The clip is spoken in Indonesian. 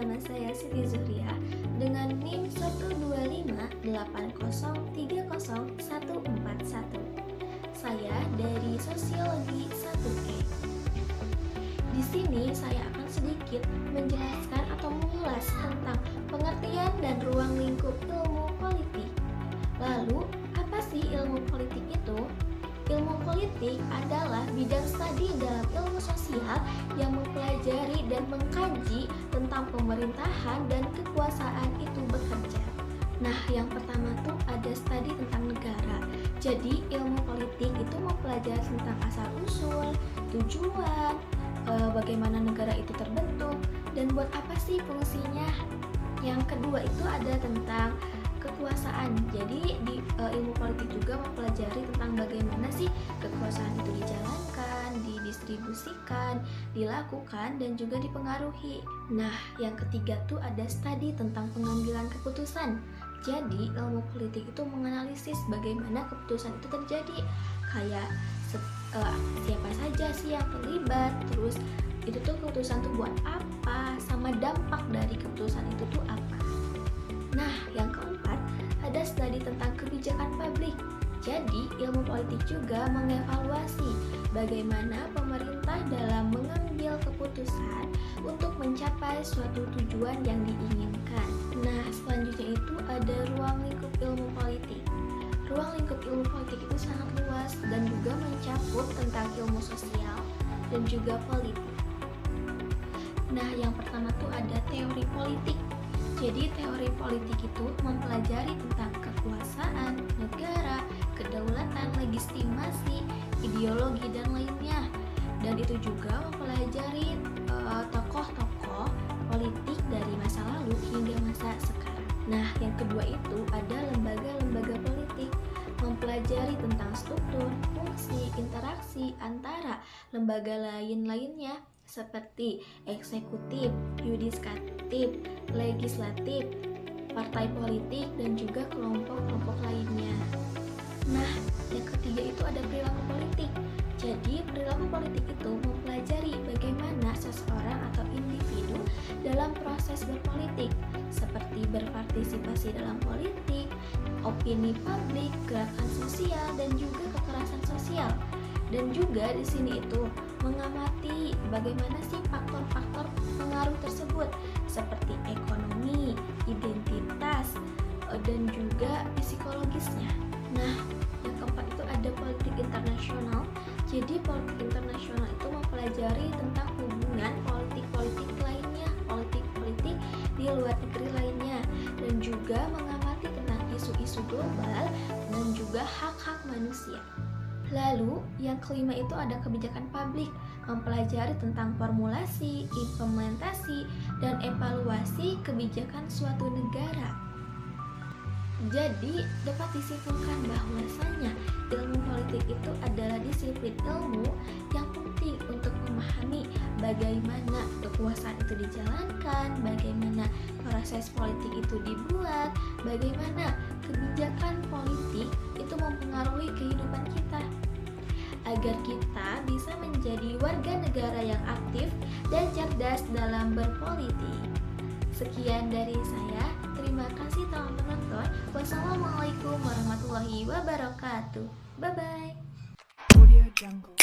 nama saya Siti Zuhria dengan NIM 12580301441. Saya dari Sosiologi 1E. Di sini saya akan sedikit menjelaskan atau mengulas tentang pengertian dan ruang lingkup ilmu politik. Lalu, apa sih ilmu politik itu? Ilmu politik adalah bidang studi dalam ilmu sosial yang mempelajari dan mengkaji tentang pemerintahan dan kekuasaan itu bekerja. Nah, yang pertama tuh ada studi tentang negara. Jadi, ilmu politik itu mempelajari tentang asal-usul, tujuan, bagaimana negara itu terbentuk, dan buat apa sih fungsinya. Yang kedua itu ada tentang kekuasaan. Jadi di ilmu politik juga mempelajari tentang bagaimana sih kekuasaan itu dijalankan, didistribusikan, dilakukan, dan juga dipengaruhi. Nah, yang ketiga tuh ada studi tentang pengambilan keputusan. Jadi ilmu politik itu menganalisis bagaimana keputusan itu terjadi, kayak siapa saja sih yang terlibat, terus itu tuh keputusan tuh buat apa, sama dampak dari keputusan itu tuh apa. Nah, yang keempat, ada studi tentang kebijakan publik. Jadi, ilmu politik juga mengevaluasi bagaimana pemerintah dalam mengambil keputusan untuk mencapai suatu tujuan yang diinginkan. Nah, selanjutnya itu ada ruang lingkup ilmu politik. Ruang lingkup ilmu politik itu sangat luas dan juga mencakup tentang ilmu sosial dan juga politik. Nah, yang pertama tuh ada teori politik. Jadi teori politik itu mempelajari tentang kekuasaan, negara, kedaulatan, legitimasi, ideologi, dan lainnya. Dan itu juga mempelajari tokoh-tokoh politik dari masa lalu hingga masa sekarang. Nah, yang kedua itu ada lembaga-lembaga politik, mempelajari tentang struktur, fungsi, interaksi antara lembaga lainnya seperti eksekutif, yudikatif, legislatif, partai politik, dan juga kelompok-kelompok lainnya. Nah, yang ketiga itu ada perilaku politik. Jadi, perilaku politik itu mempelajari bagaimana seseorang atau individu dalam proses berpolitik, seperti berpartisipasi dalam politik, opini publik, gerakan sosial, dan juga kekerasan sosial. Dan juga di sini itu mengamati bagaimana sih faktor-faktor pengaruh tersebut seperti ekonomi, identitas, dan juga psikologisnya. Nah, yang keempat itu ada politik internasional. Jadi politik internasional itu mempelajari tentang hubungan politik-politik lainnya, politik-politik di luar negeri lainnya, dan juga mengamati tentang isu-isu global dan juga hak-hak manusia. Lalu, yang kelima itu ada kebijakan publik, mempelajari tentang formulasi, implementasi, dan evaluasi kebijakan suatu negara. Jadi, dapat disimpulkan bahwasanya ilmu politik itu adalah disiplin ilmu yang penting untuk memahami bagaimana kekuasaan itu dijalankan, bagaimana proses politik itu dibuat, bagaimana kebijakan politik itu mempengaruhi kehidupan kita, agar kita bisa menjadi warga negara yang aktif dan cerdas dalam berpolitik. Sekian dari saya, terima kasih telah menonton. Wassalamualaikum warahmatullahi wabarakatuh. Bye bye. Audio Jungle.